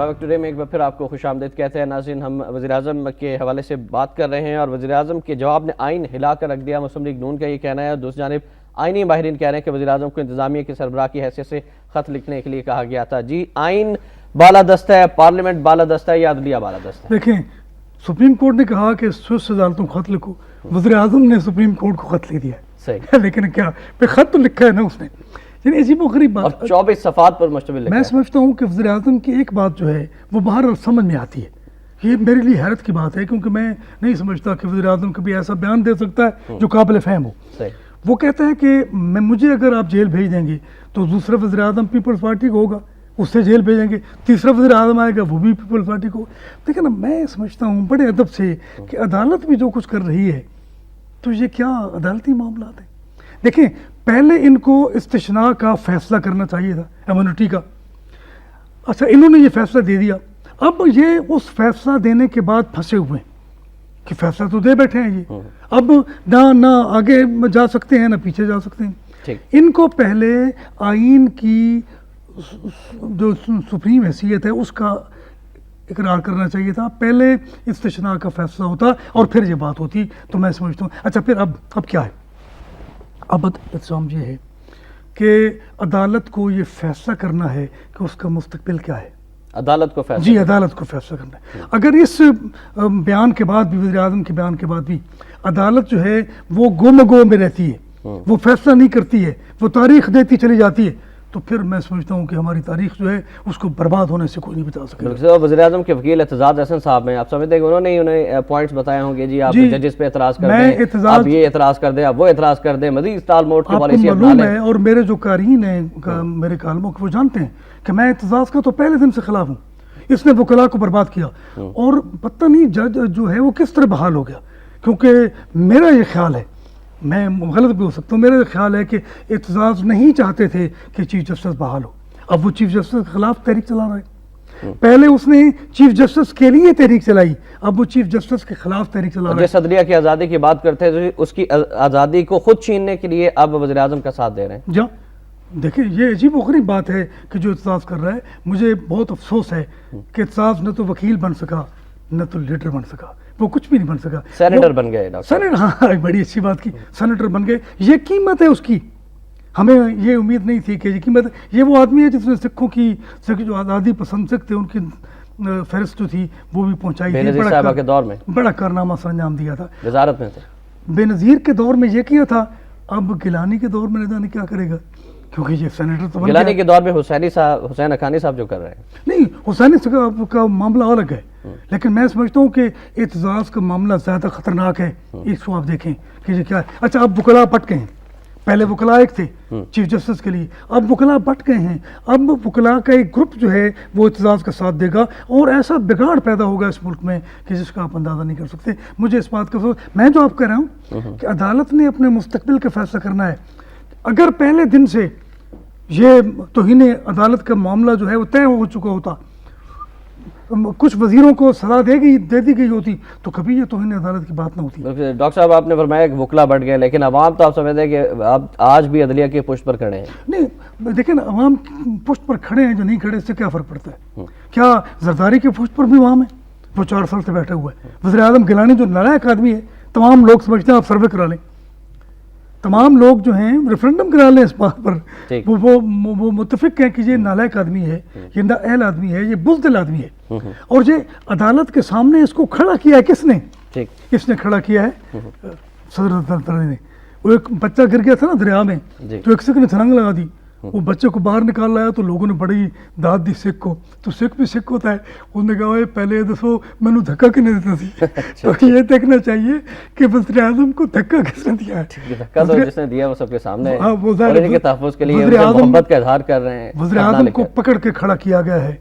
نواب today میں ایک بار پھر آپ کو خوش آمدید کہتے ہیں ناظرین. ہم وزیراعظم کے حوالے سے بات کر رہے ہیں اور وزیراعظم کے جواب نے آئین ہلا کر رکھ دیا, مسلم لیگ نون کا یہ کہنا ہے. اور دوسری جانب آئینی ماہرین کہہ رہے ہیں کہ وزیراعظم کو انتظامیہ کے سربراہ کی حیثیت سے خط لکھنے کے لیے کہا گیا تھا. جی, آئین بالادست ہے, پارلیمنٹ بالادست ہے یا عدلیہ بالادست ہے؟ دیکھیں, سپریم کورٹ نے کہا کہ سوئس عدالتوں کو خط لکھو, وزیر اعظم نے سپریم کورٹ کو خط لکھ دیا ہے. صحیح. لیکن کیا پہ خط تو لکھا ہے نا اس نے, یعنی عجیب و غریب اور بات. 24 صفحات پر مشتمل لکھا میں ہے. سمجھتا ہوں کہ وزیر اعظم کی ایک بات جو ہے وہ باہر سمجھ میں آتی ہے. یہ میرے لیے حیرت کی بات ہے, کیونکہ میں نہیں سمجھتا کہ وزیر اعظم کبھی ایسا بیان دے سکتا ہے جو قابل فہم ہو. صحیح. وہ کہتا ہے کہ مجھے اگر آپ جیل بھیج دیں گے تو دوسرا وزیر اعظم پیپلز پارٹی کو ہوگا, اس سے جیل بھیجیں گے, تیسرا وزیر اعظم آئے گا وہ بھی پیپلز پارٹی کو. دیکھیں نا, میں سمجھتا ہوں بڑے ادب سے کہ عدالت بھی جو کچھ کر رہی ہے تو یہ کیا عدالتی معاملات ہیں. دیکھیں, پہلے ان کو استثناء کا فیصلہ کرنا چاہیے تھا, ایمونٹی کا. اچھا, انہوں نے یہ فیصلہ دے دیا. اب یہ اس فیصلہ دینے کے بعد پھنسے ہوئے ہیں کہ فیصلہ تو دے بیٹھے ہیں یہ, اب نہ آگے جا سکتے ہیں نہ پیچھے جا سکتے ہیں. ان کو پہلے آئین کی جو سپریم حیثیت ہے اس کا اقرار کرنا چاہیے تھا, پہلے استثناء کا فیصلہ ہوتا اور پھر یہ بات ہوتی. تو میں سمجھتا ہوں اچھا پھر اب کیا ہے؟ اب الزام یہ ہے کہ عدالت کو یہ فیصلہ کرنا ہے کہ اس کا مستقبل کیا ہے. عدالت کو فیصلہ, جی, عدالت کو فیصلہ کرنا ہے. اگر اس بیان کے بعد بھی, وزیر اعظم کے بیان کے بعد بھی عدالت جو ہے وہ گو میں رہتی ہے, وہ فیصلہ نہیں کرتی ہے, وہ تاریخ دیتی چلی جاتی ہے, تو پھر میں سمجھتا ہوں کہ ہماری تاریخ جو ہے اس کو برباد ہونے سے کوئی نہیں بچا سکے. وزیر اعظم کے وکیل اعتزاز احسن صاحب ہیں, آپ سمجھتے ہیں کہ انہیں پوائنٹس بتائے ہوں گے جی آپ ججز پہ اعتراض کر دیں, آپ یہ اعتراض کر دیں, آپ وہ اعتراض کر دیں, مزید ٹال موٹ کی پالیسی اپنا معلوم لیں. ہے, اور میرے جو قارئین ہیں میرے کالموں کے وہ جانتے ہیں کہ میں اعتزاز کا تو پہلے دن سے خلاف ہوں. اس نے وکلاء کو برباد کیا, اور پتہ نہیں جج جو ہے وہ کس طرح بحال ہو گیا. کیونکہ میرا یہ خیال ہے, میں غلط بھی ہو سکتا ہوں, میرا خیال ہے کہ اعتزاز نہیں چاہتے تھے کہ چیف جسٹس بحال ہو. اب وہ چیف جسٹس کے خلاف تحریک چلا رہا ہے. پہلے اس نے چیف جسٹس کے لیے تحریک چلائی, اب وہ چیف جسٹس کے خلاف تحریک چلا رہا ہے. جس عدلیہ کی آزادی کی بات کرتے ہیں اس کی آزادی کو خود چھیننے کے لیے اب وزیر اعظم کا ساتھ دے رہے ہیں. جا دیکھیں, یہ عجیب و غریب بات ہے کہ جو اعتزاز کر رہا ہے. مجھے بہت افسوس ہے کہ اعتزاز نہ تو وکیل بن سکا نہ تو لیڈر بن سکا, وہ کچھ بھی نہیں بن سکا. سینیٹر بن گئے ڈاکٹر. سینیٹر, ہاں بڑی اچھی بات کی, سینیٹر بن گئے. یہ قیمت ہے اس کی, ہمیں یہ امید نہیں تھی کہ یہ قیمت. یہ وہ آدمی ہے جس نے سکھوں کی جو آزادی پسند سکھ تھے ان کی فہرست جو تھی وہ بھی پہنچائی تھی. بینظیر صاحبہ کے دور میں بڑا کارنامہ سر انجام دیا تھا, وزارت میں تھے. بینظیر کے دور میں یہ کیا تھا, اب گیلانی کے دور میں نہ جانے کیا کرے گا, کیونکہ یہ سینیٹر تو گیلانی کے دور میں حسین حقانی صاحب جو کر رہے ہیں. نہیں, حسین کا معاملہ الگ ہے, لیکن میں سمجھتا ہوں کہ اعتزاز کا معاملہ زیادہ خطرناک ہے. اس کو آپ دیکھیں کہ یہ کیا ہے. اچھا, اب وکلاء بٹ گئے ہیں, پہلے وکلاء ایک تھے چیف جسٹس کے لیے, اب وکلاء بٹ گئے ہیں. اب وکلاء کا ایک گروپ جو ہے وہ اعتزاز کا ساتھ دے گا, اور ایسا بگاڑ پیدا ہوگا اس ملک میں کہ جس کا آپ اندازہ نہیں کر سکتے. مجھے اس بات کا میں جو آپ کہہ رہا ہوں کہ عدالت نے اپنے مستقبل کا فیصلہ کرنا ہے. اگر پہلے دن سے یہ توہین عدالت کا معاملہ جو ہے وہ طے ہو چکا ہوتا, کچھ وزیروں کو سزا دے دی گئی ہوتی, تو کبھی یہ توہین عدالت کی بات نہ ہوتی. ڈاکٹر صاحب, آپ نے فرمایا کہ وکلا بڑھ گئے, لیکن عوام تو آپ سمجھتے ہیں کہ آپ آج بھی عدلیہ کی پشت پر کھڑے ہیں. نہیں, دیکھیں نا, عوام پشت پر کھڑے ہیں جو نہیں کھڑے, اس سے کیا فرق پڑتا ہے؟ کیا زرداری کے پشت پر بھی عوام ہے؟ وہ 4 سال سے بیٹھے ہوئے ہیں. وزیر اعظم گیلانی جو نالائق آدمی ہے, تمام لوگ سمجھتے ہیں آپ سروے کرا لیں, تمام لوگ جو ہیں ریفرنڈم کرا لیں اس بات پر, وہ متفق ہیں کہ یہ نالائق آدمی ہے, یہ نااہل آدمی ہے, یہ بزدل آدمی ہے. اور یہ عدالت کے سامنے اس کو کھڑا کیا ہے کس نے؟ اس نے کھڑا کیا ہے صدر دفتر نے. وہ ایک بچہ گر گیا تھا نا دریا میں, تو ایک سکھ نے چھلانگ لگا دی, وہ بچے کو باہر نکال لایا, تو لوگوں نے بڑی داد دی سکھ کو. تو سکھ بھی سکھ ہوتا ہے, انہوں نے کہا پہلے دسو مینوں دھکا کنے دیتا سی. تو یہ دیکھنا چاہیے کہ وزیر اعظم کو دھکا کس نے دیا ہے. دھکا تو جس نے دیا وہ سب کے سامنے ہے, اور ان کے تحفظ کے لیے محبت کا اظہار کر رہے ہیں. وزیر اعظم کو پکڑ کے کھڑا کیا گیا ہے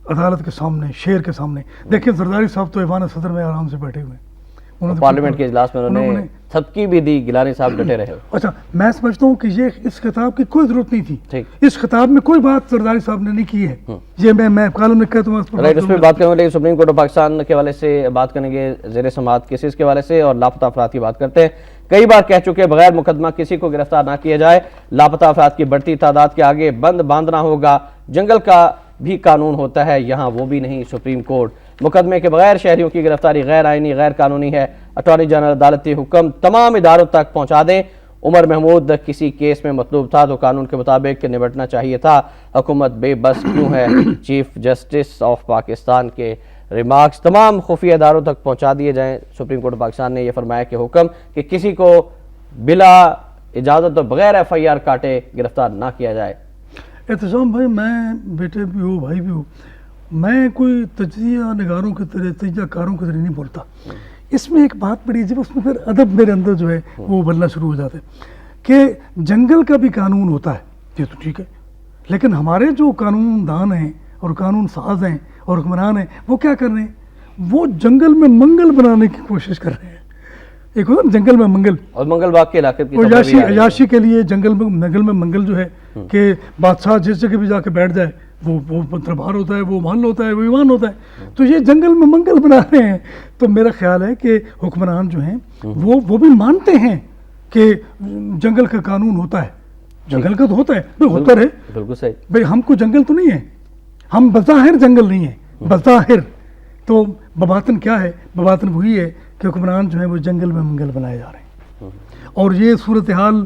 عدالت کے سامنے, شیر کے سامنے. دیکھیں, زرداری صاحب تو ایوان صدر میں آرام سے بیٹھے ہوئے ہیں, پارلیمنٹ کے اجلاس میں انہوں نے تھپکی بھی دی, گیلانی صاحب ڈٹے رہے. اچھا, میں سمجھتا ہوں کہ یہ اس خطاب کی کوئی ضرورت نہیں تھی. اس خطاب میں کوئی بات زرداری صاحب نے نہیں کی ہے. یہ میں کالم لکھ کے اس پہ بات کریں گے, لیکن سپریم کورٹ آف پاکستان کے حوالے سے بات کریں گے, زیر سماعت کیسز کے حوالے سے, اور لاپتہ افراد کی بات کرتے ہیں. کئی بار کہہ چکے بغیر مقدمہ کسی کو گرفتار نہ کیا جائے, لاپتہ افراد کی بڑھتی تعداد کے آگے بند باندھنا ہوگا. جنگل کا بھی قانون ہوتا ہے، یہاں وہ بھی نہیں۔ سپریم کورٹ مقدمے کے بغیر شہریوں کی گرفتاری غیر آئینی، غیر قانونی ہے۔ اٹارنی جنرل عدالتی حکم تمام اداروں تک پہنچا دیں۔ عمر محمود کسی کیس میں مطلوب تھا تو قانون کے مطابق نمٹنا چاہیے تھا، حکومت بے بس کیوں ہے؟ چیف جسٹس آف پاکستان کے ریمارکس تمام خفیہ اداروں تک پہنچا دیے جائیں۔ سپریم کورٹ پاکستان نے یہ فرمایا کہ حکم کہ کسی کو بلا اجازت اور بغیر ایف آئی آر کاٹے گرفتار نہ کیا جائے۔ احتشام بھائی، میں بیٹے بھی ہوں، بھائی بھی ہوں، میں کوئی تجزیہ نگاروں کی طرح، تجزیہ کاروں کی طرح نہیں بولتا۔ اس میں ایک بات بڑی عجیب، اس میں پھر ادب میرے اندر جو ہے وہ ابلنا شروع ہو جاتا ہے کہ جنگل کا بھی قانون ہوتا ہے، یہ تو ٹھیک ہے، لیکن ہمارے جو قانون دان ہیں اور قانون ساز ہیں اور حکمران ہیں وہ کیا کر رہے ہیں؟ وہ جنگل میں منگل بنانے کی کوشش کر رہے ہیں۔ ایک ہوتا ہے جنگل میں منگل، اور منگل باغ کے علاقے کی عیاشی کے لیے جنگل میں منگل جو ہے کہ بادشاہ جس جگہ بھی جا کے بیٹھ جائے وہ دربار ہوتا ہے، وہ محل ہوتا ہے، وہ ایوان ہوتا ہے، تو یہ جنگل میں منگل بنا رہے ہیں۔ تو میرا خیال ہے کہ حکمران جو ہیں وہ بھی مانتے ہیں کہ جنگل کا قانون ہوتا ہے، جنگل کا تو ہوتا ہے بھائی، ہوتا رہے، بالکل صحیح بھائی ہم کو جنگل تو نہیں ہے، ہم بظاہر جنگل نہیں ہیں، بظاہر تو بباطن کیا ہے؟ بباطن وہی ہے کہ حکمران جو ہیں وہ جنگل میں منگل بنائے جا رہے ہیں۔ اور یہ صورتحال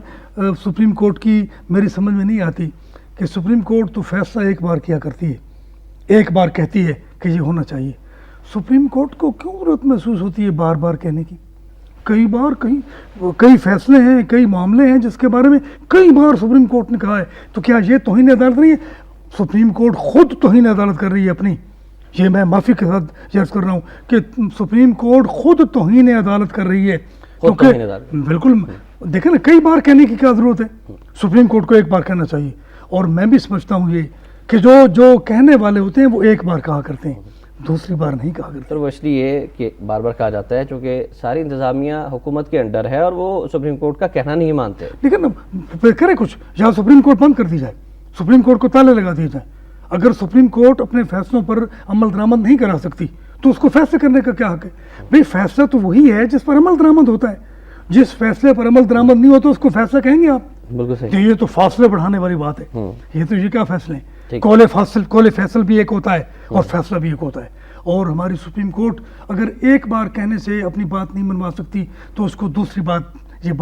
سپریم کورٹ کی میری سمجھ میں نہیں آتی کہ سپریم کورٹ تو فیصلہ ایک بار کیا کرتی ہے، ایک بار کہتی ہے کہ یہ ہونا چاہیے، سپریم کورٹ کو کیوں ضرورت محسوس ہوتی ہے بار بار کہنے کی؟ کئی بار کئی فیصلے ہیں، کئی معاملے ہیں جس کے بارے میں کئی بار سپریم کورٹ نے کہا ہے، تو کیا یہ توہین عدالت نہیں ہے؟ سپریم کورٹ خود توہین عدالت کر رہی ہے اپنی، یہ میں معافی کے ساتھ عرض کر رہا ہوں کہ سپریم کورٹ خود توہین عدالت کر رہی ہے، کیونکہ بالکل دیکھیں نا کئی بار کہنے کی کیا ضرورت ہے؟ سپریم کورٹ کو ایک بار کہنا چاہیے، اور میں بھی سمجھتا ہوں یہ کہ جو کہنے والے ہوتے ہیں وہ ایک بار کہا کرتے ہیں، دوسری بار نہیں کہا کرتے۔ سر وہ اس لیے کہ بار بار کہا جاتا ہے چونکہ ساری انتظامیہ حکومت کے انڈر ہے اور وہ سپریم کورٹ کا کہنا نہیں مانتے، لیکن پھر کرے کچھ، یا سپریم کورٹ بند کر دی جائے، سپریم کورٹ کو تالے لگا دیے جائیں۔ اگر سپریم کورٹ اپنے فیصلوں پر عمل درآمد نہیں کرا سکتی تو اس کو فیصلے کرنے کا کیا حق ہے؟ بھئی فیصلہ تو وہی ہے جس پر عمل درآمد ہوتا ہے، جس فیصلے پر عمل درآمد نہیں ہوتا اس کو فیصلہ کہیں گے آپ؟ بالکل صحیح۔ تو یہ تو فاصلے بڑھانے والی بات ہے، یہ کیا فیصلے ہیں؟ ٹھیک۔ قول فیصل بھی ایک ہوتا ہے اور فیصلہ بھی ایک ہوتا ہے، اور ہماری سپریم کورٹ اگر ایک بار کہنے سے اپنی بات نہیں منوا سکتی تو اس کو دوسری بار یہ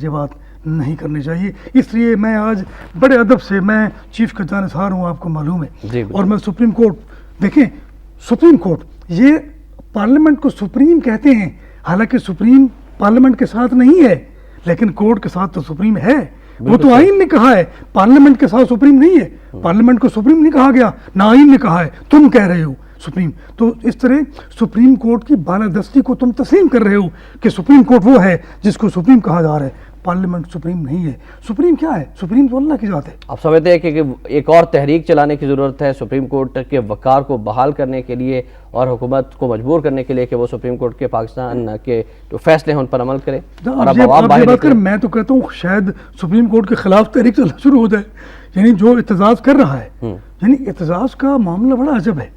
بات نہیں کرنی چاہیے۔ اس لیے میں آج بڑے ادب سے، میں چیف کا جانثار ہوں آپ کو معلوم ہے، اور میں سپریم کورٹ، دیکھیں سپریم کورٹ یہ پارلیمنٹ کو سپریم کہتے ہیں، حالانکہ سپریم پارلیمنٹ کے ساتھ نہیں ہے لیکن کورٹ کے ساتھ تو سپریم ہے، وہ تو آئین نے کہا ہے، پارلیمنٹ کے ساتھ سپریم نہیں ہے، پارلیمنٹ کو سپریم نہیں کہا گیا، نہ آئین نے کہا ہے، تم کہہ رہے ہو سپریم۔ تو اس طرح سپریم کورٹ کی بالادستی کو تم تسلیم کر رہے ہو کہ سپریم کورٹ وہ ہے جس کو سپریم کہا جا رہا ہے، پارلیمنٹ سپریم نہیں ہے۔ سپریم کیا ہے؟ سپریم تو اللہ کی ذات ہے۔ آپ سمجھتے ہیں کہ ایک اور تحریک چلانے کی ضرورت ہے سپریم کورٹ کے وقار کو بحال کرنے کے لیے اور حکومت کو مجبور کرنے کے لیے کہ وہ سپریم کورٹ کے پاکستان کے جو فیصلے ہیں ان پر عمل کرے؟ اور اب عوام باہر نکلے۔ میں تو کہتا ہوں شاید سپریم کورٹ کے خلاف تحریک چلنا شروع ہو جائے، یعنی جو احتجاج کر رہا ہے، یعنی احتجاج کا معاملہ بڑا عجب ہے۔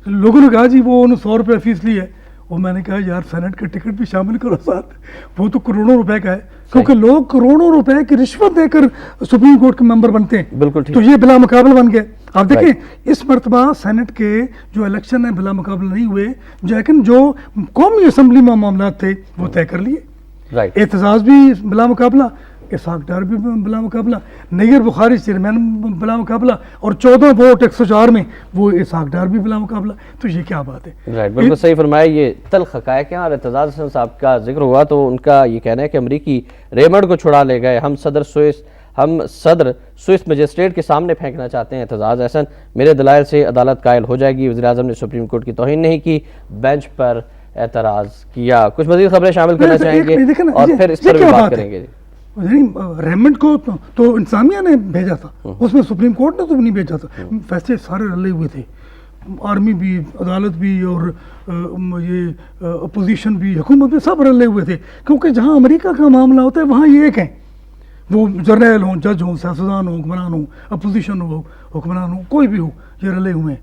لوگوں نے کہا جی وہ انہوں 100 روپے فیس لی ہے، اور میں نے کہا یار سینٹ کا ٹکٹ بھی شامل کرو ساتھ، وہ تو کروڑوں روپے کا ہے، کیونکہ لوگ کروڑوں روپے کی رشوت دے کر سپریم کورٹ کے ممبر بنتے ہیں، بالکل ٹھیک، تو یہ بلا مقابل بن گئے۔ آپ دیکھیں اس مرتبہ سینٹ کے جو الیکشن ہیں بلا مقابل نہیں ہوئے، لیکن جو قومی اسمبلی میں معاملات تھے وہ طے کر لیے، احتجاج بھی بلا مقابلہ، اسحاق ڈار بھی بلا مقابلہ، نیر بخاری چیئرمین بلا مقابلہ، اور 14 ووٹ 104 میں وہ اسحاق ڈار بھی بلا مقابلہ، تو یہ کیا بات ہے؟ بالکل صحیح فرمایا۔ یہ تلخ حقائق ہیں، اور اعتزاز حسن صاحب کا ذکر ہوا تو ان کا یہ کہنا ہے کہ امریکی ریمنڈ کو چھڑا لے گئے، ہم صدر سوئس مجسٹریٹ کے سامنے پھینکنا چاہتے ہیں۔ اعتزاز حسن، میرے دلائل سے عدالت قائل ہو جائے گی، وزیراعظم نے سپریم کورٹ کی توہین نہیں کی، بینچ پر اعتراض کیا۔ کچھ مزید خبریں شامل کرنا چاہیں گے اور پھر اس پر بھی بات کریں گے۔ ریمنڈ کو تو انتظامیہ نے بھیجا تھا، اس میں سپریم کورٹ نے تو نہیں بھیجا تھا، فیصلے سارے رلے ہوئے تھے، آرمی بھی، عدالت بھی، اور یہ اپوزیشن بھی، حکومت بھی، سب رلے ہوئے تھے، کیونکہ جہاں امریکہ کا معاملہ ہوتا ہے وہاں یہ ایک ہیں، وہ جرنیل ہوں، جج ہوں، سیاستدان ہوں، حکمران ہوں، اپوزیشن ہو، حکمران ہوں، کوئی بھی ہو، یہ رلے ہوئے ہیں۔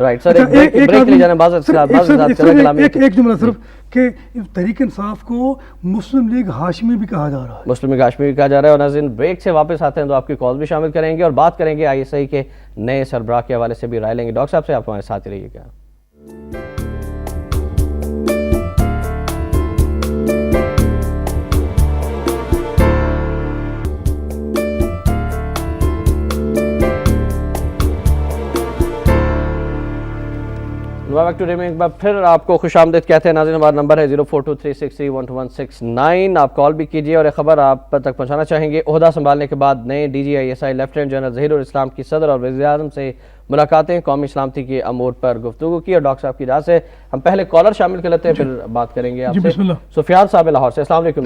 رائٹ سر، بریک لے جانے ایک جملہ صرف کہ تحریک انصاف کو مسلم لیگ ہاشمی بھی کہا جا رہا ہے، مسلم لیگ ہاشمی بھی کہا جا رہا ہے. اور ناظرین بریک سے واپس آتے ہیں تو آپ کی کال بھی شامل کریں گے اور بات کریں گے ISI کے نئے سربراہ کے حوالے سے بھی رائے لیں گے. ڈاکٹر صاحب سے آپ ہمارے ساتھ ہی رہیے گا. بیک ٹو ڈے میں ایک بار پھر آپ کو خوش آمدید کہتے ہیں. ناظرین ہمارا نمبر ہے 0423631219. آپ کال بھی کیجئے اور ایک خبر آپ تک پہنچانا چاہیں گے. عہدہ سنبھالنے کے بعد نئے DG ISI lieutenant general Zaheer الاسلام کی صدر اور وزیر اعظم سے ملاقاتیں، قومی سلامتی کے امور پر گفتگو کی. اور ڈاکٹر صاحب کی اجازت سے ہم پہلے کالر شامل کر لیتے ہیں، پھر بات کریں گے آپ سے. سفیان صاحب لاہور سے، السلام علیکم.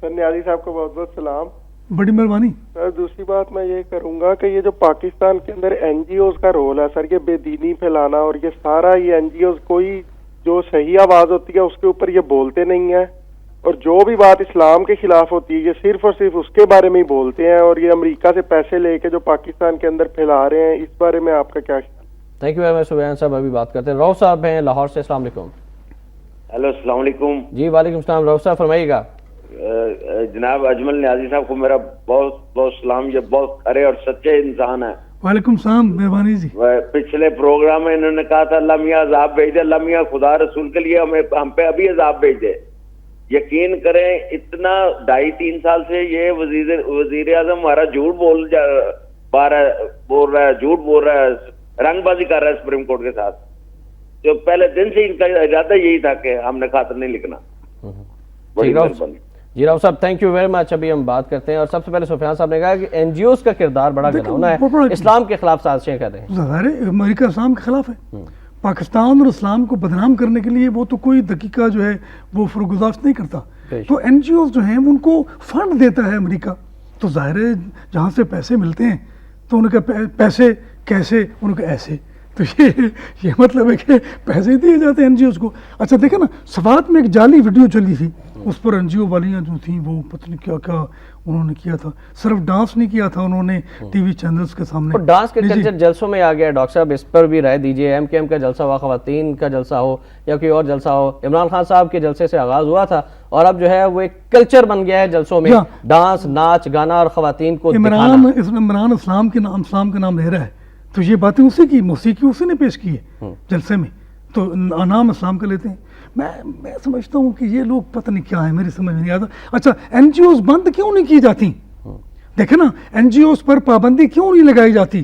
سر نیازی صاحب کو بہت بہت سلام. بڑی مہربانی سر دوسری بات میں یہ کروں گا کہ یہ جو پاکستان کے اندر NGOs کا رول ہے سر، یہ بے دینی پھیلانا اور یہ سارا یہ NGOs کوئی جو صحیح آواز ہوتی ہے اس کے اوپر یہ بولتے نہیں ہیں، اور جو بھی بات اسلام کے خلاف ہوتی ہے یہ صرف اور صرف اس کے بارے میں ہی بولتے ہیں، اور یہ امریکہ سے پیسے لے کے جو پاکستان کے اندر پھیلا رہے ہیں. اس بارے میں آپ کا کیا خیال؟ تھینک یو ویری مچ سفیان صاحب. ابھی بات کرتے ہیں. رؤف صاحب ہیں لاہور سے، السلام علیکم. ہیلو السلام علیکم. جی وعلیکم السلام. رؤف صاحب فرمائیے گا. جناب اجمل نیازی صاحب کو میرا بہت بہت سلام. یہ بہت کھرے اور سچے انسان ہیں. وعلیکم السلام. مہربانی جی. پچھلے پروگرام میں انہوں نے کہا تھا اللہ میاں عذاب بھیج دے، اللہ میاں خدا رسول کے لیے ہم پہ ابھی عذاب بھیج دے. یقین کریں اتنا 2.5-3 سال سے یہ وزیر اعظم ہمارا جھوٹ بول رہا ہے، رنگ بازی کر رہا ہے سپریم کورٹ کے ساتھ. جو پہلے دن سے ان کا ارادہ یہی تھا کہ ہم نے خاطر نہیں لکھنا. بڑی مہربانی. جی راؤ صاحب تھینک یو ویری مچ. ابھی ہم بات کرتے ہیں اور سب سے پہلے سفیان صاحب نے کہا کہ NGOs کا کردار بڑا گھناؤنا ہے، اسلام کے خلاف سازشیں کر رہے ہیں. ظاہر ہے امریکہ اسلام کے خلاف ہے. پاکستان اور اسلام کو بدنام کرنے کے لیے وہ تو کوئی دقیقہ جو ہے وہ فروگزاشت نہیں کرتا. تو NGOs جو ہیں ان کو فنڈ دیتا ہے امریکہ. تو ظاہر ہے جہاں سے پیسے ملتے ہیں تو ان کے پیسے کیسے، ان کے ایسے. تو یہ مطلب ہے کہ پیسے دیے جاتے ہیں NGOs کو. اچھا دیکھیں نا، سوات میں ایک جعلی ویڈیو چلی تھی، اس پر NGO والیاں جو تھیں وہ پتہ نہیں کیا کیا انہوں نے کیا تھا. صرف ڈانس نہیں کیا تھا انہوں نے ٹی وی چینلز کے سامنے. ڈانس کے کلچر جلسوں میں آ گیا. ڈاکٹر صاحب اس پر بھی رائے دیجیے. MKM کا جلسہ ہوا، خواتین کا جلسہ ہو یا کوئی اور جلسہ ہو، عمران خان صاحب کے جلسے سے آغاز ہوا تھا اور اب جو ہے وہ ایک کلچر بن گیا ہے جلسوں میں، ڈانس، ناچ گانا اور خواتین کو دکھانا. عمران اسلام کے نام لے رہا ہے تو یہ باتیں اسی کی موسیقی اسی نے پیش کی ہے جلسے میں، تو نام اسلام کا لیتے ہیں. میں سمجھتا ہوں کہ یہ لوگ پتہ نہیں کیا ہے، میری سمجھ میں نہیں آتا. اچھا NGOs بند کیوں نہیں کی جاتی؟ دیکھیں نا NGOs پر پابندی کیوں نہیں لگائی جاتی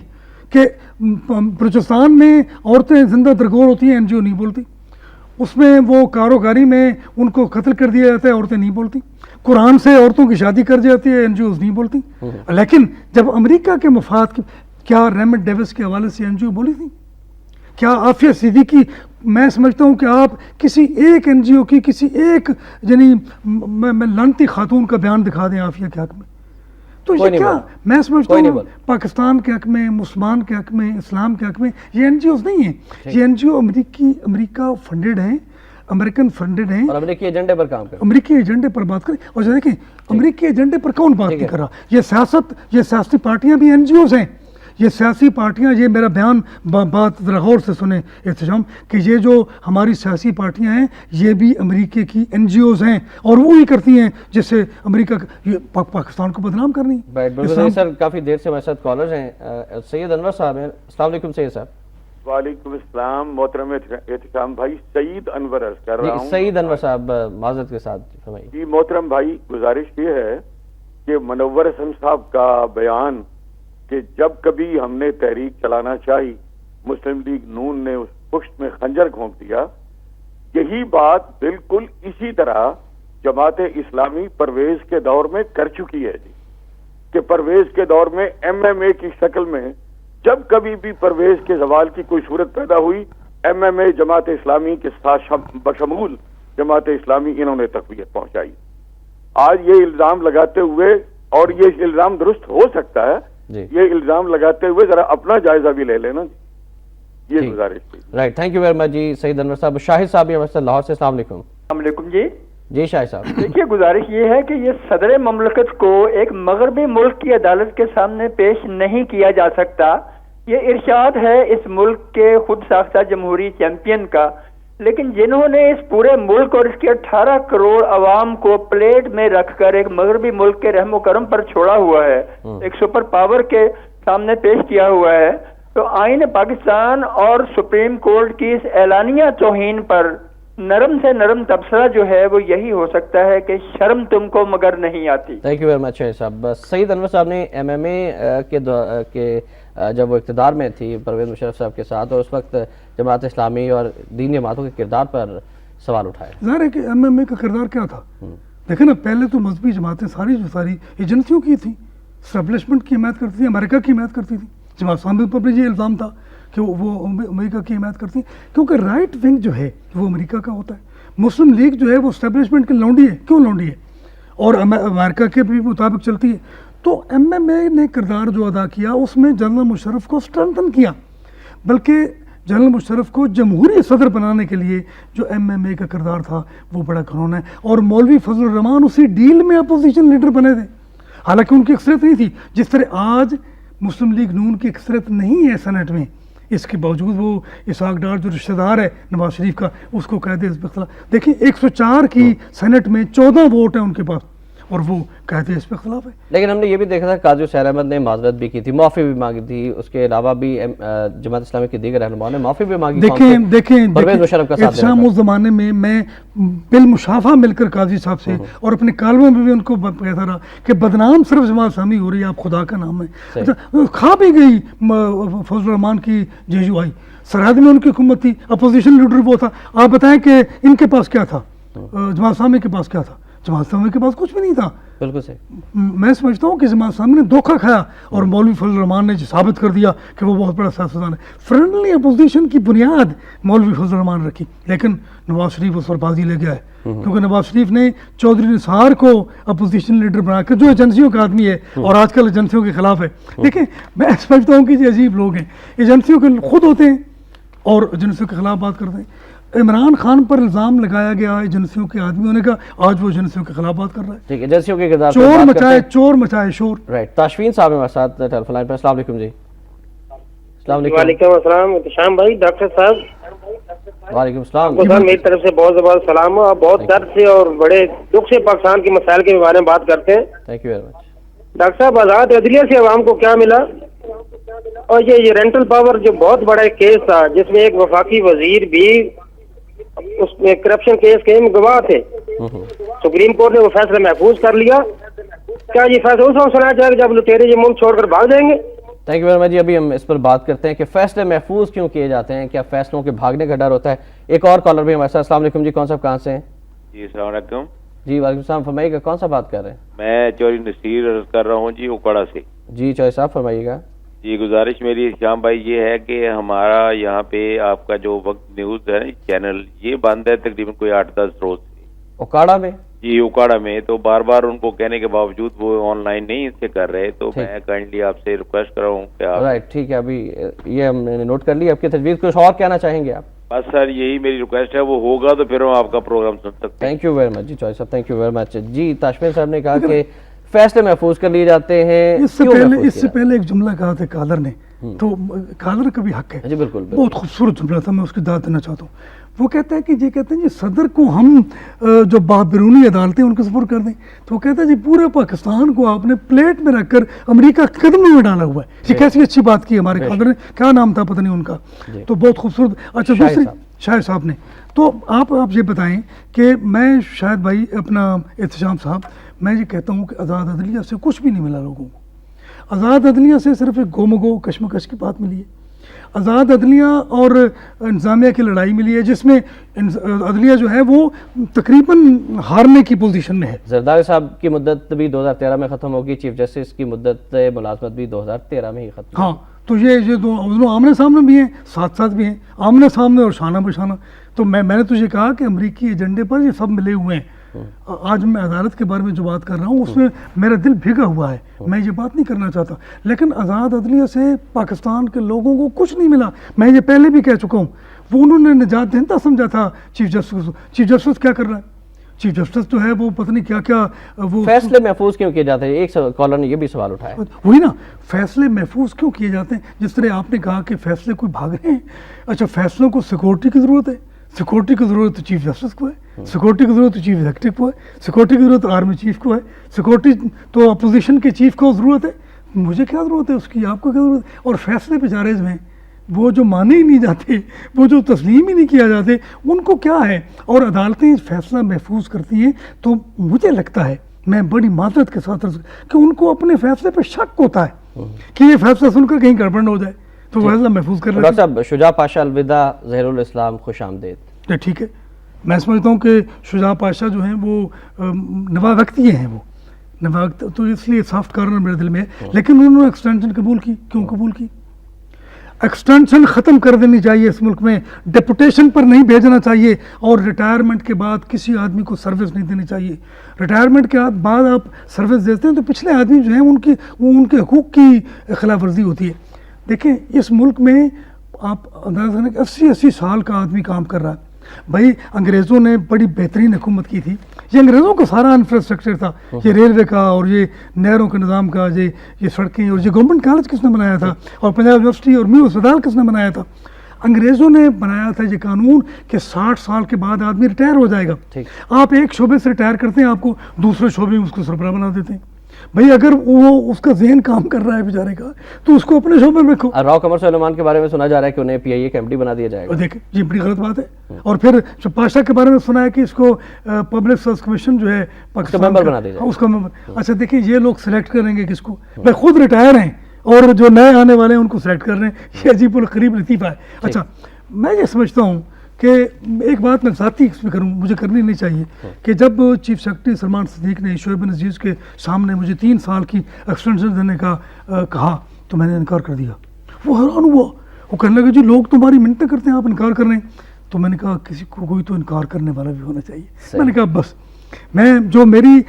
کہ بلوچستان میں عورتیں زندہ درگور ہوتی ہیں، NGO نہیں بولتی. اس میں وہ کاروگاری میں ان کو قتل کر دیا جاتا ہے، عورتیں نہیں بولتی. قرآن سے عورتوں کی شادی کر جاتی ہے، NGOs نہیں بولتی. لیکن جب امریکہ کے مفاد کی، کیا ریمنڈ ڈیوس کے حوالے سے NGO بولی تھی؟ کیا عافیہ صدیقی؟ میں سمجھتا ہوں کہ آپ کسی ایک NGO کی کسی ایک یعنی میں لانتی خاتون کا بیان دکھا دیں عافیہ کے حق میں. تو یہ کیا، میں سمجھتا ہوں پاکستان کے حق میں، مسلمان کے حق میں، اسلام کے حق میں یہ NGOs نہیں ہیں. یہ NGO امریکہ فنڈڈ ہیں، امریکن فنڈڈ ہیں، اور امریکی ایجنڈے پر کام کریں، امریکی ایجنڈے پر بات کریں. اور دیکھیں امریکی ایجنڈے پر کون بات نہیں کر رہا؟ یہ سیاسی پارٹیاں بھی NGOs ہیں. یہ سیاسی پارٹیاں، یہ میرا بیان بات ذرا غور سے سنیں احتشام، کہ یہ جو ہماری سیاسی پارٹیاں ہیں یہ بھی امریکہ کی NGOs ہیں اور وہی کرتی ہیں جس سے امریکہ پاکستان کو بدنام کرنی. سر کافی دیر سے ہمارے ساتھ کالرز ہیں. سید انور صاحب ہیں، السلام علیکم سید صاحب. وعلیکم السلام محترم احتشام بھائی. سعید انور عرض کر رہا ہوں. سعید انور صاحب معذرت کے ساتھ فرمائیے. جی محترم بھائی، گزارش یہ ہے کہ منور حسن صاحب کا بیان کہ جب کبھی ہم نے تحریک چلانا چاہی مسلم لیگ نون نے اس پشت میں خنجر گھونپ دیا. یہی بات بالکل اسی طرح جماعت اسلامی پرویز کے دور میں کر چکی ہے جی، کہ پرویز کے دور میں MMA کی شکل میں جب کبھی بھی پرویز کے زوال کی کوئی صورت پیدا ہوئی، MMA جماعت اسلامی کے ساتھ بشمول جماعت اسلامی انہوں نے تقویت پہنچائی. آج یہ الزام لگاتے ہوئے، اور یہ الزام درست ہو سکتا ہے، یہ الزام لگاتے ہوئے ذرا اپنا جائزہ بھی لے لینا. یہ گزارش تھی. Right, thank you very much جی سعید انور صاحب. شاہد صاحب ہمارے لاہور سے، السلام علیکم. السلام علیکم جی. جی شاہد صاحب. دیکھیے گزارش یہ ہے کہ یہ صدر مملکت کو ایک مغربی ملک کی عدالت کے سامنے پیش نہیں کیا جا سکتا. یہ ارشاد ہے اس ملک کے خود ساختہ جمہوری چیمپئن کا، لیکن جنہوں نے اس پورے ملک اور اس کے 18 کروڑ عوام کو پلیٹ میں رکھ کر ایک مغربی ملک کے رحم و کرم پر چھوڑا ہوا ہے، ایک سپر پاور کے سامنے پیش کیا ہوا ہے، تو آئین پاکستان اور سپریم کورٹ کی اس اعلانیہ توہین پر نرم سے نرم تبصرہ جو ہے وہ یہی ہو سکتا ہے کہ شرم تم کو مگر نہیں آتی۔ تھینک یو ویری مچ صاحب۔ سعید انور صاحب نے ایم ایم اے کے جب وہ اقتدار میں تھی پرویز مشرف صاحب کے ساتھ، اور اس وقت جماعت اسلامی اور دینی جماعتوں کے کردار پر سوال اٹھائے۔ ظاہر ہے کہ ایم ایم اے کا کردار کیا تھا؟ دیکھیں نا، پہلے تو مذہبی جماعتیں ساری ایجنسیوں کی تھیں، اسٹیبلشمنٹ کی حمایت کرتی تھیں، امریکہ کی حمایت کرتی تھیں۔ جماعت اسلامی پر یہ الزام تھا کہ وہ امریکہ کی حمایت کرتی ہیں، کیونکہ رائٹ ونگ جو ہے وہ امریکہ کا ہوتا ہے، مسلم لیگ جو ہے وہ اسٹیبلشمنٹ کی لونڈی ہے۔ کیوں لونڈی ہے؟ اور امریکہ کے بھی مطابق چلتی ہے۔ تو ایم ایم اے نے کردار جو ادا کیا اس میں جنرل مشرف کو اسٹرینتھن کیا، بلکہ جنرل مشرف کو جمہوری صدر بنانے کے لیے جو ایم ایم اے کا کردار تھا وہ بڑا گھنونا ہے۔ اور مولوی فضل الرحمان اسی ڈیل میں اپوزیشن لیڈر بنے تھے، حالانکہ ان کی اکثریت نہیں تھی، جس طرح آج مسلم لیگ نون کی اکثریت نہیں ہے سینٹ میں، اس کے باوجود وہ اسحاق ڈار جو رشتہ دار ہے نواز شریف کا، اس کو قید حزب اختلاف، دیکھیں 104 کی سینٹ میں 14 ووٹ ہیں ان کے پاس، اور وہ قید حزب اختلاف ہے۔ لیکن ہم نے یہ بھی دیکھا تھا قاضی حسین احمد نے معذرت بھی کی تھی، معافی بھی مانگی تھی، اس کے علاوہ بھی جماعت اسلامی کے دیگر رہنماؤں نے معافی بھی مانگی۔ دیکھیں پرویز مشرف کا ساتھ دینا اس زمانے میں بالمشافہ مل کر قاضی صاحب سے اور اپنے کالموں میں بھی ان کو کہتا رہا کہ بدنام صرف جماعت اسلامی ہو رہی ہے، آپ خدا کا نام ہے۔ اچھا، کھا بھی گئی فضل الرحمان کی جے یو آئی، سرحد میں ان کی حکومت تھی، اپوزیشن لیڈر وہ تھا۔ آپ بتائیں کہ ان کے پاس کیا تھا، جماعت اسلامی کے پاس کیا تھا؟ جماعت اسلامی کے پاس کچھ بھی نہیں تھا۔ بالکل صحیح۔ میں سمجھتا ہوں کہ جماعت اسلامی نے دھوکہ کھایا، اور مولوی فضل الرحمان نے ثابت کر دیا کہ وہ بہت بڑا سیاستدان ہے۔ فرینڈلی اپوزیشن کی بنیاد مولوی فضل الرحمان رکھی، لیکن نواز شریف اس پر بازی لے گیا ہے، کیونکہ نواز شریف نے چودھری نثار کو اپوزیشن لیڈر بنا کر، جو ایجنسیوں کا آدمی ہے اور آج کل ایجنسیوں کے خلاف ہے۔ دیکھیں، میں سمجھتا ہوں کہ یہ عجیب لوگ ہیں، ایجنسیوں کے خود ہوتے ہیں اور ایجنسیوں کے خلاف بات کرتے ہیں۔ عمران خان پر الزام لگایا گیا ایجنسیوں کے آدمی ہونے کا، آج وہ ایجنسیوں کے خلاف بات کر رہا ہے۔ ٹھیک ہے، ایجنسیوں کے کردار چور مچائے شور۔ رائٹ، تاشفین صاحب ہمارے ساتھ ٹیلی فون لائن پر۔ السلام علیکم جی۔ السلام علیکم۔ وعلیکم السلام احتشام بھائی، ڈاکٹر صاحب وعلیکم السلام۔ میری طرف سے بہت زبردست سلام ہے، آپ بہت درد سے اور بڑے دکھ سے پاکستان کے مسائل کے بارے میں بات کرتے ہیں۔ Thank you very much. Doctor صاحب، آزاد عدلیہ سے عوام کو کیا ملا؟ اور یہ رینٹل پاور جو بہت بڑا ایک کیس تھا، جس میں ایک وفاقی وزیر بھی اس میں کرپشن کیس کے گواہ تھے، سپریم کورٹ نے وہ فیصلہ محفوظ کر لیا۔ کیا یہ فیصلہ اس وقت سنا جائے گا جب لٹیرے یہ ملک چھوڑ کر بھاگ جائیں گے؟ تھینک یو ویری مچ جی۔ ابھی ہم اس پر بات کرتے ہیں کہ فیصلے محفوظ کیوں کیے جاتے ہیں، کیا فیصلوں کے بھاگنے کا ڈر ہوتا ہے؟ ایک اور کالر بھی ہمارے ساتھ۔ السلام علیکم جی، کون صاحب کہاں سے ہیں؟ جی السلام علیکم جی وعلیکم السلام، فرمائیے گا کون سا بات کر رہے ہیں؟ میں چوری نصیر عرض کر رہا ہوں جی، اوکاڑا سے۔ جی چوہے صاحب فرمائیے گا۔ جی گزارش میری شام بھائی یہ ہے کہ ہمارا یہاں پہ آپ کا جو وقت نیوز ہے چینل یہ بند ہے تقریباً کوئی 8-10 روز سے اوکاڑا میں؟ جی اوکاڑا میں، تو بار بار ان کو کہنے کے باوجود وہ آن لائن نہیں سے کر رہے، تو میں کائنڈلی آپ سے ریکویسٹ کر رہا ہوں کہ آپ رائٹ ٹھیک ہے، ابھی یہ ہم نے نوٹ کر لی آپ کی تجویز۔ کچھ اور کہنا چاہیں گے آپ؟ بس سر یہی میری ریکویسٹ ہے، وہ ہوگا تو پھر ہم آپ کا پروگرام سن سکتے ہیں۔ تھینک یو ویری مچ جی چوہے صاحب، تھینک یو ویری مچ جی۔ تاشفین صاحب نے کہا کہ فیصلے محفوظ کر لیے جاتے ہیں، اس سے پہلے ایک جملہ کہا تھا کالر نے، تو کالر کا بھی حق ہے، جی بالکل، بہت خوبصورت جملہ تھا، میں اس کی داد دینا چاہتا ہوں۔ وہ کہتا ہے کہ یہ کہتے ہیں جی صدر کو ہم جو بیرونی عدالتیں ان کو سپورٹ کر دیں، تو وہ کہتا ہے جی پورے پاکستان کو آپ نے پلیٹ میں رکھ کر امریکہ قدموں میں ڈالا ہوا ہے۔ یہ کیسی اچھی بات کی ہمارے کالر نے، کیا نام تھا پتہ نہیں ان کا، تو بہت خوبصورت۔ اچھا دوسری شاہد صاحب نے، تو آپ یہ بتائیں کہ میں شاہد بھائی اپنا احتشام صاحب، میں یہ کہتا ہوں کہ آزاد عدلیہ سے کچھ بھی نہیں ملا لوگوں کو۔ آزاد عدلیہ سے صرف ایک گومگو کشمکش کی بات ملی ہے۔ آزاد عدلیہ اور انتظامیہ کی لڑائی ملی ہے، جس میں عدلیہ جو ہے وہ تقریباً ہارنے کی پوزیشن میں ہے۔ زرداری صاحب کی مدت بھی 2013 میں ختم ہوگی، چیف جسٹس کی مدت ملازمت بھی 2013 میں ہی ختم۔ ہاں، تو یہ دونوں آمنے سامنے بھی ہیں، ساتھ ساتھ بھی ہیں، آمنے سامنے اور شانہ بشانہ۔ تو میں نے تجھے کہا کہ امریکی ایجنڈے پر یہ سب ملے ہوئے ہیں۔ آج میں عدالت کے بارے میں جو بات کر رہا ہوں اس میں میرا دل بھیگا ہوا ہے، میں یہ بات نہیں کرنا چاہتا، لیکن آزاد عدلیہ سے پاکستان کے لوگوں کو کچھ نہیں ملا۔ میں یہ پہلے بھی کہہ چکا ہوں، وہ انہوں نے نجات دہندہ سمجھا تھا چیف جسٹس کو۔ چیف جسٹس کیا کر رہا ہے؟ چیف جسٹس جو ہے وہ پتہ نہیں کیا کیا وہ فیصلے محفوظ کیوں کیے جاتے ہیں؟ ایک کالر نے یہ بھی سوال اٹھایا. وہی نا، فیصلے محفوظ کیوں کیے جاتے ہیں؟ جس طرح آپ نے کہا کہ فیصلے کوئی بھاگ رہے ہیں. اچھا، فیصلوں کو سیکورٹی کی ضرورت ہے، سیکورٹی کی ضرورت تو چیف جسٹس کو ہے، سیکورٹی کی ضرورت تو چیف ایگزیکٹو کو ہے، سیکورٹی کی ضرورت آرمی چیف کو ہے، سیکورٹی تو اپوزیشن کے چیف کو ضرورت ہے. مجھے کیا ضرورت ہے اس کی، آپ کو کیا ضرورت ہے؟ اور فیصلے بیچارے میں وہ جو مانے ہی نہیں جاتے، وہ جو تسلیم ہی نہیں کیا جاتے، ان کو کیا ہے؟ اور عدالتیں فیصلہ محفوظ کرتی ہیں تو مجھے لگتا ہے، میں بڑی معذرت کے ساتھ کہ ان کو اپنے فیصلے پہ شک ہوتا ہے کہ یہ فیصلہ سن کر کہیں گڑبڑ نہ ہو جائے، تو فیصلہ محفوظ کر لیتے ہیں. ڈاکٹر صاحب، شجاع پاشا الوداع، ظہیر الاسلام خوش آمدید. ٹھیک ہے، میں سمجھتا ہوں کہ شجاع پاشا جو ہیں وہ نوا وقتی ہیں، وہ نوا وقت تو اس لیے سافٹ کارنر میرے دل میں ہے. لیکن انہوں نے ایکسٹینشن قبول کی. کیوں قبول کی؟ ایکسٹینشن ختم کر دینی چاہیے اس ملک میں، ڈپوٹیشن پر نہیں بھیجنا چاہیے، اور ریٹائرمنٹ کے بعد کسی آدمی کو سروس نہیں دینی چاہیے. ریٹائرمنٹ کے بعد آپ سروس دیتے ہیں تو پچھلے آدمی جو ہیں ان کے حقوق کی خلاف ورزی ہوتی ہے. دیکھیں اس ملک میں آپ اندازہ کریں کہ 80 سال کا آدمی کام کر رہا ہے. بھائی انگریزوں نے بڑی بہترین حکومت کی تھی، یہ انگریزوں کا سارا انفراسٹرکچر تھا، یہ ریلوے کا اور یہ نہروں کے نظام کا، یہ سڑکیں، اور یہ گورنمنٹ کالج کس نے بنایا تھا، اور پنجاب یونیورسٹی اور میو اسپتال کس نے بنایا تھا؟ انگریزوں نے بنایا تھا یہ قانون کہ 60 سال کے بعد آدمی ریٹائر ہو جائے گا. آپ ایک شعبے سے ریٹائر کرتے ہیں، آپ کو دوسرے شعبے میں اس کو سربراہ بنا دیتے ہیں. بھائی اگر وہ اس کا ذہن کام کر رہا ہے بیچارے کا تو اس کو اپنے شعبے میں رکھو. راؤ قمر سلیمان کے بارے میں سنا جا رہا ہے کہ انہیں پی آئی اے کا ایم ڈی بنا دیا جائے گا. دیکھیں یہ بڑی غلط بات ہے. اور پھر پاشا کے بارے میں سنا ہے کہ اس کو پبلک سروس کمیشن جو ہے پاکستان ممبر بنا دیا جائے، اس کا ممبر. اچھا دیکھیں یہ لوگ سلیکٹ کریں گے کس کو؟ بھائی خود ریٹائر ہیں اور جو نئے آنے والے ہیں ان کو سلیکٹ کر رہے ہیں. یہ عجیب الغریب لطیفہ ہے. اچھا میں یہ سمجھتا ہوں کہ ایک بات میں ذاتی اس پہ کروں، مجھے کرنی نہیں چاہیے، کہ جب چیف سیکرٹری سلمان صدیق نے شعیب بن عزیز کے سامنے مجھے 3 سال کی ایکسٹینشن دینے کا کہا تو میں نے انکار کر دیا. وہ حیران ہوا، وہ کہنے لگا جی لوگ تمہاری منتیں کرتے ہیں، آپ انکار کر رہے ہیں. تو میں نے کہا کسی کو کوئی تو انکار کرنے والا بھی ہونا چاہیے. میں نے کہا بس میں جو میری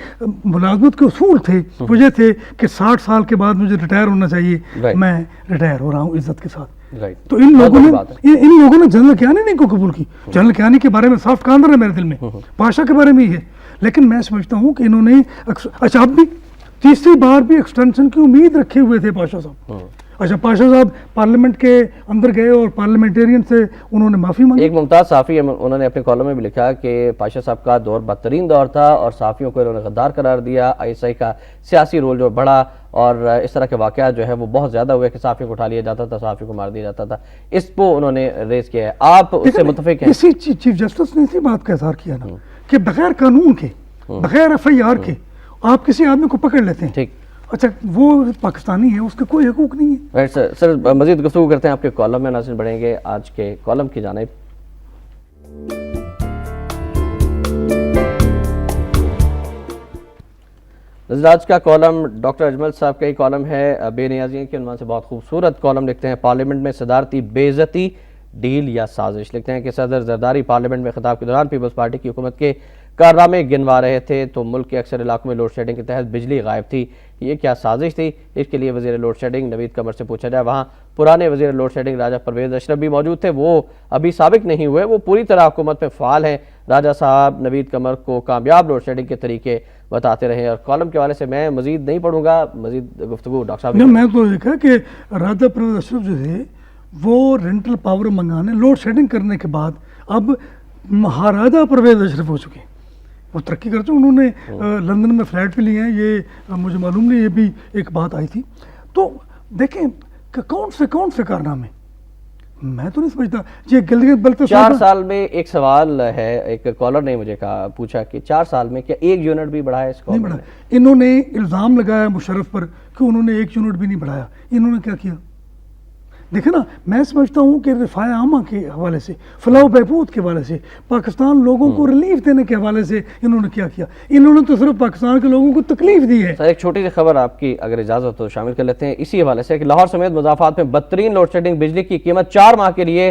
ملازمت کے اصول تھے وہ یہ تھے کہ 60 سال کے بعد مجھے ریٹائر ہونا چاہیے، میں ریٹائر ہو رہا ہوں عزت کے ساتھ. تو ان لوگوں نے جنرل کیانی نہیں کو قبول کی. جنرل کیانی کے بارے میں سافٹ کارنر ہے میرے دل میں، پاشا کے بارے میں ہی ہے. لیکن میں سمجھتا ہوں کہ انہوں نے اچھا اب بھی تیسری بار بھی ایکسٹینشن کی امید رکھے ہوئے تھے پاشا صاحب. اچھا پاشا صاحب پارلیمنٹ کے اندر گئے اور پارلیمنٹیرین سے انہوں نے معافی مانگی. ایک ممتاز صحافی انہوں نے اپنے کالم میں بھی لکھا کہ پاشا صاحب کا دور بدترین دور تھا اور صحافیوں کو انہوں نے غدار قرار دیا. آئی ایس آئی کا سیاسی رول جو بڑھا اور اس طرح کے واقعات جو ہے وہ بہت زیادہ ہوئے کہ صحافیوں کو اٹھا لیا جاتا تھا، صحافیوں کو مار دیا جاتا تھا. اس کو انہوں نے ریز کیا ہے، آپ اس سے متفق ہیں؟ اسی چیف جسٹس نے اسی بات کا اظہار کیا نا کہ بغیر قانون کے، بغیر ایف آئی آر کے آپ کسی آدمی کو پکڑ لیتے ہیں. ٹھیک. اچھا وہ پاکستانی ہے، اس کے کوئی حقوق نہیں ہے. سر مزید گفتگو کرتے ہیں آپ کے کالم میں. ناظرین بڑھیں گے آج کے کالم کی جانب. آج کا کالم ڈاکٹر اجمل صاحب کا ہی کالم ہے، بے نیازی کے عنوان سے بہت خوبصورت کالم لکھتے ہیں. پارلیمنٹ میں صدارتی بے عزتی، ڈیل یا سازش. لکھتے ہیں کہ صدر زرداری پارلیمنٹ میں خطاب کے دوران پیپلز پارٹی کی حکومت کے کارنامے گنوا رہے تھے تو ملک کے اکثر علاقوں میں لوڈ شیڈنگ کے تحت بجلی غائب تھی. یہ کیا سازش تھی؟ اس کے لیے وزیر لوڈ شیڈنگ نوید قمر سے پوچھا جائے. وہاں پرانے وزیر لوڈ شیڈنگ راجہ پرویز اشرف بھی موجود تھے، وہ ابھی سابق نہیں ہوئے، وہ پوری طرح حکومت میں فعال ہیں. راجہ صاحب نوید قمر کو کامیاب لوڈ شیڈنگ کے طریقے بتاتے رہے. اور کالم کے حوالے سے میں مزید نہیں پڑھوں گا، مزید گفتگو ڈاکٹر صاحب. میں تو دیکھا کہ راجہ پرویز اشرف جو تھے وہ رینٹل پاور منگانے لوڈ شیڈنگ کرنے کے بعد اب مہاراجہ پرویز اشرف ہو چکے ہیں. وہ ترقی کر چکے، انہوں نے لندن میں فلیٹ بھی لیے ہیں. یہ مجھے معلوم نہیں، یہ بھی ایک بات آئی تھی. تو دیکھیں کہ کون سے کارنامے میں تو نہیں سمجھتا. یہ گلگت بلتستان 4 سال میں ایک سوال ہے، ایک کالر نے مجھے پوچھا کہ 4 سال میں کیا 1 یونٹ بھی بڑھا ہے؟ اس کو نہیں بڑھا. انہوں نے الزام لگایا مشرف پر کہ انہوں نے 1 یونٹ بھی نہیں بڑھایا. انہوں نے کیا کیا؟ دیکھیں نا، میں سمجھتا ہوں کہ رفاع عامہ کے حوالے سے، فلاح و بہبود کے حوالے سے، پاکستان لوگوں کو ریلیف دینے کے حوالے سے انہوں نے کیا کیا؟ انہوں نے تو صرف پاکستان کے لوگوں کو تکلیف دی ہے. سر ایک چھوٹی سی خبر آپ کی اگر اجازت تو شامل کر لیتے ہیں اسی حوالے سے کہ لاہور سمیت مضافات میں بدترین لوڈ شیڈنگ، بجلی کی قیمت 4 ماہ کے لیے